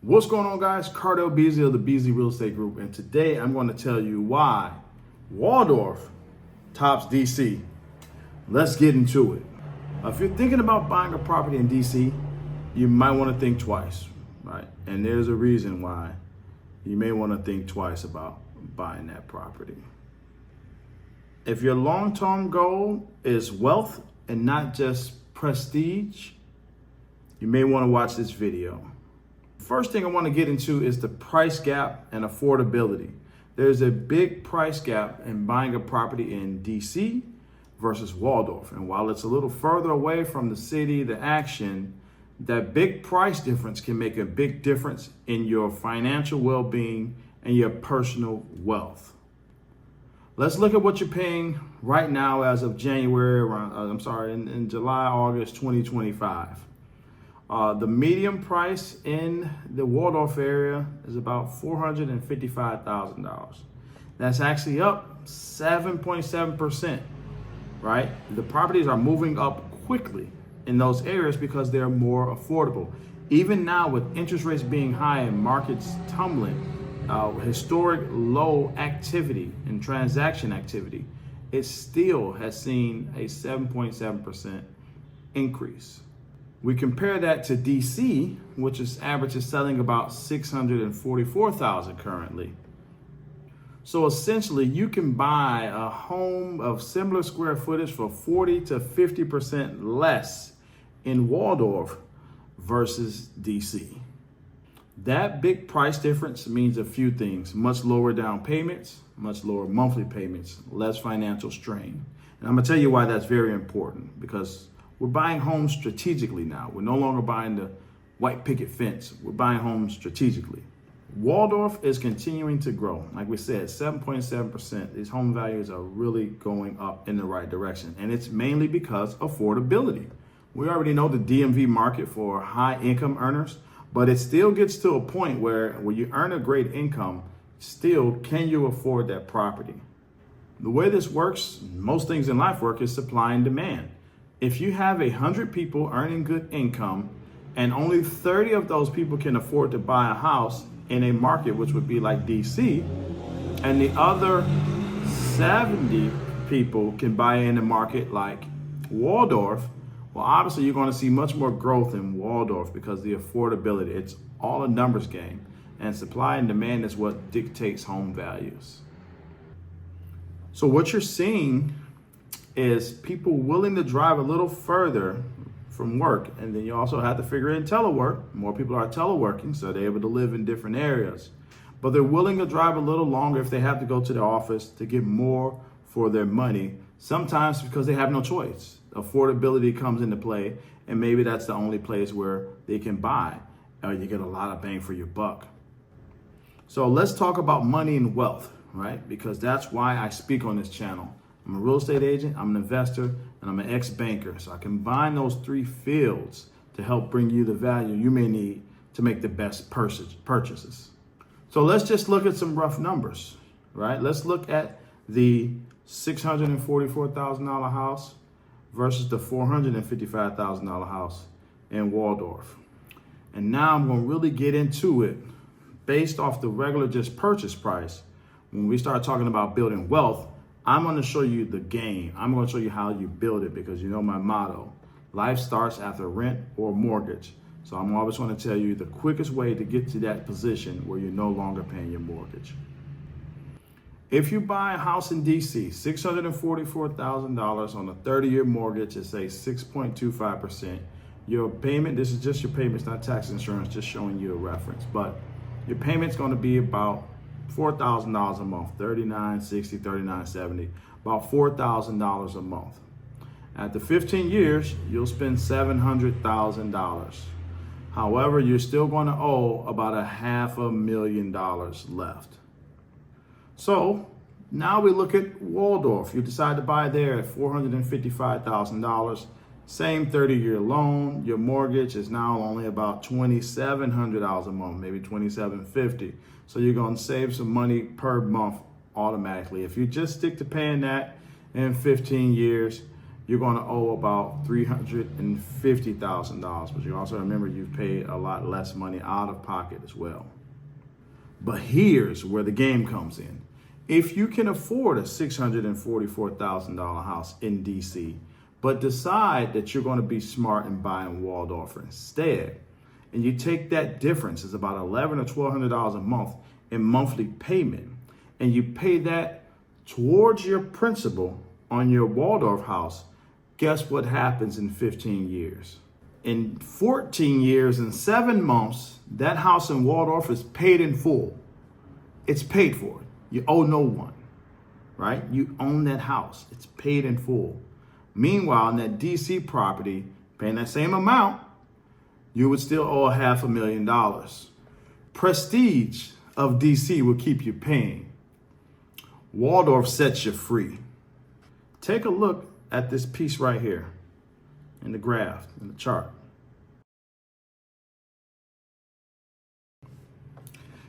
What's going on, guys? Cardell Beasley of the Beasley Real Estate Group, and today I'm going to tell you why Waldorf tops DC. Let's get into it. If you're thinking about buying a property in DC, you might want to think twice, right? And there's a reason why you may want to think twice about buying that property. If your long-term goal is wealth and not just prestige, you may want to watch this video. First thing I want to get into is the price gap and affordability. There's a big price gap in buying a property in DC versus Waldorf. And while it's a little further away from the city, the action, that big price difference can make a big difference in your financial well-being and your personal wealth. Let's look at what you're paying right now as of in July, August 2025. The median price in the Waldorf area is about $455,000. That's actually up 7.7%, right? The properties are moving up quickly in those areas because they're more affordable. Even now, with interest rates being high and markets tumbling, historic low activity and transaction activity, it still has seen a 7.7% increase. We compare that to DC, which is selling about $644,000 currently. So essentially, you can buy a home of similar square footage for 40 to 50% less in Waldorf versus DC. That big price difference means a few things: much lower down payments, much lower monthly payments, less financial strain. And I'm gonna tell you why that's very important, because we're buying homes strategically now. We're no longer buying the white picket fence. We're buying homes strategically. Waldorf is continuing to grow. Like we said, 7.7%. These home values are really going up in the right direction. And it's mainly because affordability. We already know the DMV market for high income earners, but it still gets to a point where when you earn a great income, still, can you afford that property? The way this works, most things in life work, is supply and demand. If you have 100 people earning good income and only 30 of those people can afford to buy a house in a market which would be like DC, and the other 70 people can buy in a market like Waldorf, well, obviously you're going to see much more growth in Waldorf because the affordability, it's all a numbers game, and supply and demand is what dictates home values. So what you're seeing is people willing to drive a little further from work. And then you also have to figure in telework. More people are teleworking, so they're able to live in different areas. But they're willing to drive a little longer if they have to go to the office to get more for their money, sometimes because they have no choice. Affordability comes into play, and maybe that's the only place where they can buy. You get a lot of bang for your buck. So let's talk about money and wealth, right? Because that's why I speak on this channel. I'm a real estate agent, I'm an investor, and I'm an ex-banker. So I combine those three fields to help bring you the value you may need to make the best purchases. So let's just look at some rough numbers, right? Let's look at the $644,000 house versus the $455,000 house in Waldorf. And now I'm going to really get into it based off the regular just purchase price. When we start talking about building wealth, I'm going to show you the game. I'm going to show you how you build it, because you know my motto: life starts after rent or mortgage. So I'm always going to tell you the quickest way to get to that position where you're no longer paying your mortgage. If you buy a house in DC, $644,000 on a 30-year mortgage at say 6.25%, your payment, this is just your payment, it's not tax insurance, just showing you a reference, but your payment's going to be about $4,000 a month, $39.60, $39.70, about $4,000 a month. After 15 years, you'll spend $700,000. However, you're still going to owe about $500,000 left. So now we look at Waldorf. You decide to buy there at $455,000. Same 30-year loan. Your mortgage is now only about $2,700 a month, maybe $2,750. So you're going to save some money per month automatically. If you just stick to paying that in 15 years, you're going to owe about $350,000. But you also remember you've paid a lot less money out of pocket as well. But here's where the game comes in. If you can afford a $644,000 house in DC, but decide that you're going to be smart and buying Waldorf instead, and you take that difference, it's about $1,100 or $1,200 a month in monthly payment, and you pay that towards your principal on your Waldorf house, guess what happens in 15 years? In 14 years and 7 months, that house in Waldorf is paid in full. It's paid for. You owe no one, right? You own that house. It's paid in full. Meanwhile, in that DC property, paying that same amount, you would still owe $500,000. Prestige of DC will keep you paying. Waldorf sets you free. Take a look at this piece right here in the graph, in the chart.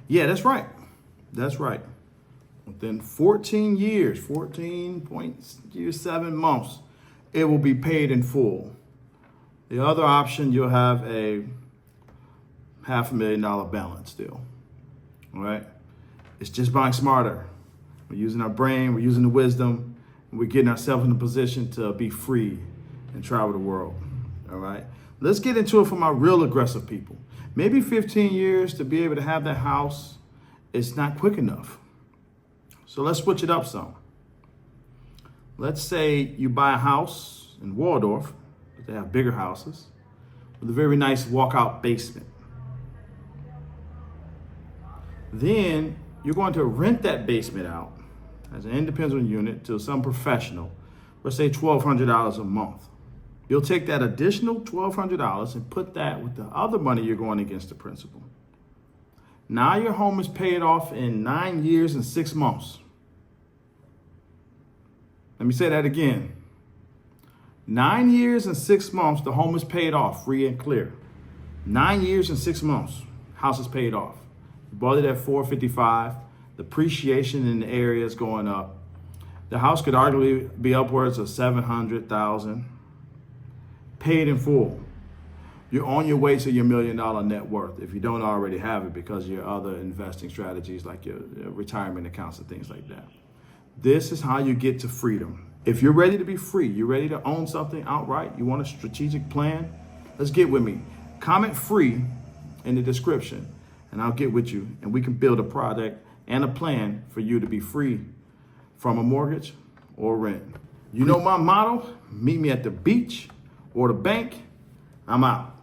Yeah, that's right. That's right. Within 14 years, 14.7 months, it will be paid in full. The other option, you'll have a $500,000 balance still. All right? It's just buying smarter. We're using our brain, we're using the wisdom, and we're getting ourselves in a position to be free and travel the world. All right? Let's get into it for my real aggressive people. Maybe 15 years to be able to have that house, it's not quick enough. So let's switch it up some. Let's say you buy a house in Waldorf, they have bigger houses, with a very nice walkout basement. Then you're going to rent that basement out as an independent unit to some professional, let's say $1,200 a month. You'll take that additional $1,200 and put that with the other money you're going against the principal. Now your home is paid off in 9 years and 6 months. Let me say that again. 9 years and 6 months, the home is paid off, free and clear. 9 years and 6 months, house is paid off. You bought it at $455. The appreciation in the area is going up. The house could arguably be upwards of $700,000. Paid in full. You're on your way to your $1 million net worth if you don't already have it because of your other investing strategies like your retirement accounts and things like that. This is how you get to freedom. If you're ready to be free, you're ready to own something outright, you want a strategic plan, let's get with me. Comment free in the description and I'll get with you and we can build a product and a plan for you to be free from a mortgage or rent. You know my motto, meet me at the beach or the bank. I'm out.